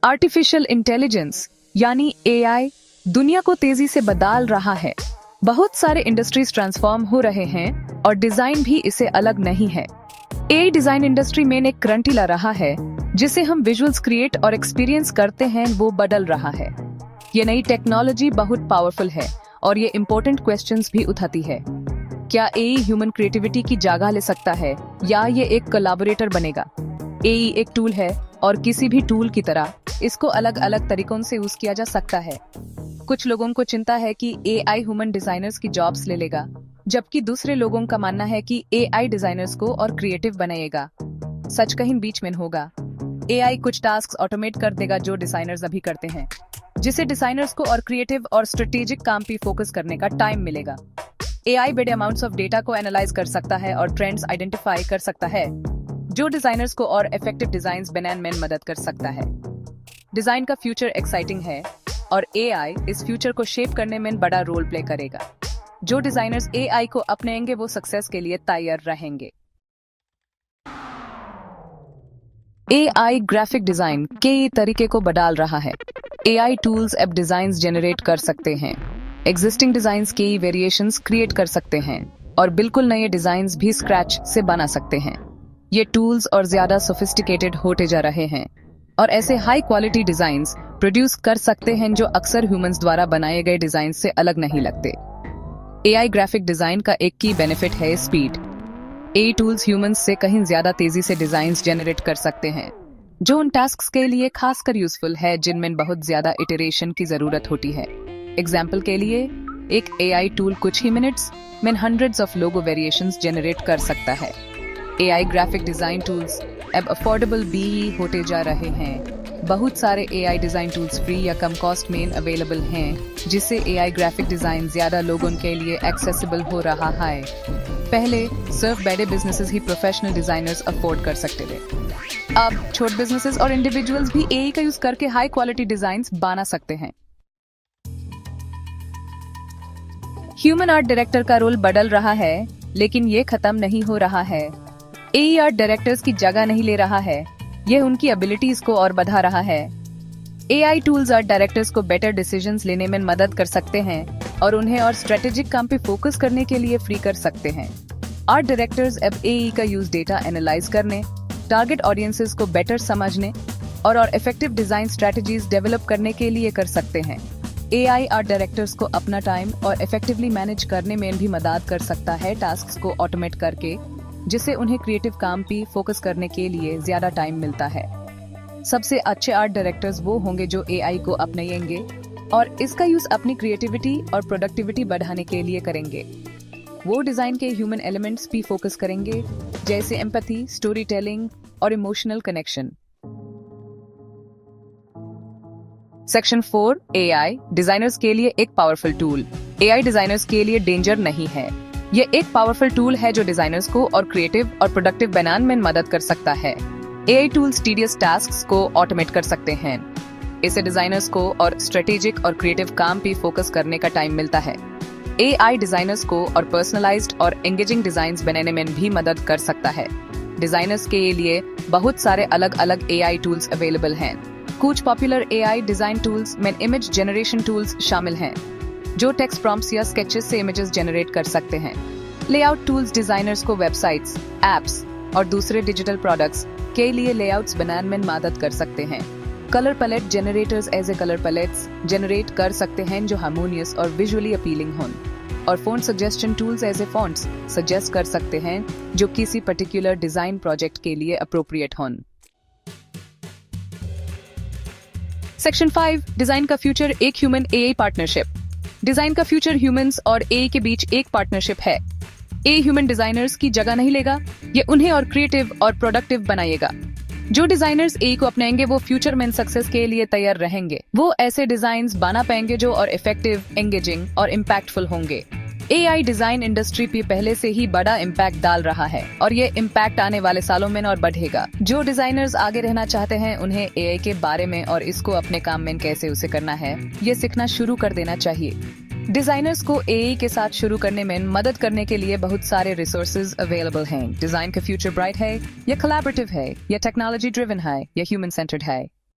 Artificial intelligence यानी AI दुनिया को तेजी से बदल रहा है। बहुत सारे इंडस्ट्रीज ट्रांसफॉर्म हो रहे हैं और डिजाइन भी इससे अलग नहीं है। एआई डिजाइन इंडस्ट्री में एक करंट ला रहा है जिसे हम विजुअल्स क्रिएट और एक्सपीरियंस करते हैं, वो बदल रहा है। ये नई टेक्नोलॉजी बहुत पावरफुल है और ये इम्पोर्टेंट क्वेश्चंस भी उठाती है। क्या एआई ह्यूमन क्रिएटिविटी की जगह ले सकता है या ये एक कोलैबोरेटर बनेगा? एआई एक टूल है और किसी भी टूल की तरह इसको अलग अलग तरीकों से यूज किया जा सकता है। कुछ लोगों को चिंता है कि एआई ह्यूमन डिजाइनर्स की जॉब्स ले लेगा, जबकि दूसरे लोगों का मानना है कि एआई डिजाइनर्स को और क्रिएटिव बनाएगा। सच कहीं बीच में होगा। एआई कुछ टास्क ऑटोमेट कर देगा जो डिजाइनर्स अभी करते हैं, जिससे डिजाइनर्स को और क्रिएटिव और स्ट्रेटेजिक काम पे फोकस करने का टाइम मिलेगा। एआई बड़े अमाउंट्स ऑफ डेटा को एनालाइज कर सकता है और ट्रेंड्स आइडेंटिफाई कर सकता है, जो डिजाइनर्स को और इफेक्टिव डिजाइन्स बनाने में मदद कर सकता है। डिजाइन का फ्यूचर एक्साइटिंग है और एआई इस फ्यूचर को शेप करने में बड़ा रोल प्ले करेगा। जो डिजाइनर्स एआई को अपनाएंगे वो सक्सेस के लिए तैयार रहेंगे। एआई ग्राफिक डिजाइन के तरीके को बदल रहा है। एआई टूल्स अब डिजाइन्स जनरेट कर सकते हैं, एग्जिस्टिंग डिजाइन्स के वेरिएशंस क्रिएट कर सकते हैं और बिल्कुल नए डिजाइन्स भी स्क्रैच से बना सकते हैं। ये टूल्स और ज्यादा सोफिस्टिकेटेड होते जा रहे हैं और ऐसे हाई क्वालिटी डिजाइन्स प्रोड्यूस कर सकते हैं जो अक्सर ह्यूमंस द्वारा बनाए गए डिजाइन से अलग नहीं लगते। एआई ग्राफिक डिजाइन का एक की बेनिफिट है स्पीड। एआई टूल्स ह्यूमंस से कहीं ज्यादा तेजी से डिजाइन्स जनरेट कर सकते हैं, जो उन टास्क्स के लिए खासकर यूजफुल है जिनमें बहुत ज्यादा इटरेशन की जरूरत होती है। एग्जाम्पल के लिए एक एआई टूल कुछ ही मिनट्स में hundreds of logo variations generate कर सकता है। एआई ग्राफिक डिजाइन टूल्स अब अफोर्डेबल भी होते जा रहे हैं। बहुत सारे एआई डिजाइन टूल्स फ्री या कम कॉस्ट में अवेलेबल हैं, जिससे एआई ग्राफिक डिजाइन ज्यादा लोगों के लिए एक्सेसिबल हो रहा है। पहले सिर्फ बड़े बिजनेसेस ही प्रोफेशनल डिजाइनर्स अफोर्ड कर सकते थे। अब छोटे बिजनेसेस और इंडिविजुअल्स भी एआई का यूज करके हाई क्वालिटी डिजाइन्स बना सकते हैं। ह्यूमन आर्ट डायरेक्टर का रोल बदल रहा है, लेकिन ये खत्म नहीं हो रहा है। एआई आर्ट डायरेक्टर्स की जगह नहीं ले रहा है, यह उनकी एबिलिटीज को और बढ़ा रहा है। एआई टूल्स आर्ट डायरेक्टर्स को बेटर डिसीजंस लेने में मदद कर सकते हैं और उन्हें और स्ट्रेटेजिक काम पे फोकस करने के लिए फ्री कर सकते हैं। आर्ट डायरेक्टर्स अब एआई का यूज डेटा एनालाइज करने, टारगेट ऑडियंसेस को बेटर समझने और इफेक्टिव डिजाइन स्ट्रेटजीज डेवलप करने के लिए कर सकते हैं। एआई आर्ट डायरेक्टर्स को अपना टाइम और इफेक्टिवली मैनेज करने में भी मदद कर सकता है, टास्क को ऑटोमेट करके, जिससे उन्हें क्रिएटिव काम पे फोकस करने के लिए ज्यादा टाइम मिलता है। सबसे अच्छे आर्ट डायरेक्टर्स वो होंगे जो एआई को अपनाएंगे और इसका यूज अपनी क्रिएटिविटी और प्रोडक्टिविटी बढ़ाने के लिए करेंगे। वो डिजाइन के ह्यूमन एलिमेंट्स पे फोकस करेंगे, जैसे एम्पैथी, स्टोरी टेलिंग और emotional connection. Section 4 AI designers के लिए एक पावरफुल टूल। एआई डिजाइनर्स के लिए डेंजर नहीं है। ये एक पावरफुल टूल है जो डिजाइनर्स को और क्रिएटिव और प्रोडक्टिव बनाने में मदद कर सकता है। एआई टूल्स टीडियस टास्क्स को ऑटोमेट कर सकते हैं। इससे डिजाइनर्स को और स्ट्रेटेजिक और क्रिएटिव काम पे फोकस करने का टाइम मिलता है। एआई डिजाइनर्स को और पर्सनलाइज्ड और एंगेजिंग डिजाइन्स बनाने में भी मदद कर सकता है। डिजाइनर्स के लिए बहुत सारे अलग अलग एआई टूल्स अवेलेबल हैं। कुछ पॉपुलर एआई डिजाइन टूल्स में इमेज जनरेशन टूल्स शामिल हैं, जो टेक्स्ट प्रॉम्प्ट्स या स्केचेस से इमेजेस जनरेट कर सकते हैं। लेआउट टूल्स डिजाइनर्स को वेबसाइट्स, एप्स और दूसरे डिजिटल प्रोडक्ट्स के लिए लेआउट्स बनाने में मदद कर सकते हैं। कलर पैलेट जनरेटर्स ऐसे कलर पैलेट्स जनरेट कर सकते हैं जो हार्मोनियस और विजुअली अपीलिंग हों, और फॉन्ट सजेशन टूल्स ऐसे फॉन्ट्स सजेस्ट कर सकते हैं जो किसी पर्टिकुलर डिजाइन प्रोजेक्ट के लिए अप्रोप्रिएट हों। सेक्शन 5 डिजाइन का फ्यूचर एक ह्यूमन एआई पार्टनरशिप। डिजाइन का फ्यूचर ह्यूमंस और एआई के बीच एक पार्टनरशिप है। एआई ह्यूमन डिजाइनर्स की जगह नहीं लेगा, ये उन्हें और क्रिएटिव और प्रोडक्टिव बनाएगा। जो डिजाइनर्स एआई को अपनाएंगे वो फ्यूचर में सक्सेस के लिए तैयार रहेंगे। वो ऐसे डिजाइन्स बना पाएंगे जो और इफेक्टिव, एंगेजिंग और इम्पैक्टफुल होंगे। एआई डिजाइन इंडस्ट्री पे पहले से ही बड़ा इम्पैक्ट डाल रहा है और ये इम्पैक्ट आने वाले सालों में और बढ़ेगा। जो डिजाइनर्स आगे रहना चाहते हैं उन्हें एआई के बारे में और इसको अपने काम में कैसे उसे करना है ये सीखना शुरू कर देना चाहिए। डिजाइनर्स को एआई के साथ शुरू करने में मदद करने के लिए बहुत सारे रिसोर्सेज अवेलेबल हैं। डिजाइन का फ्यूचर ब्राइट है या कोलैबोरेटिव है या टेक्नोलॉजी ड्रिवन है या ह्यूमन सेंटर्ड है।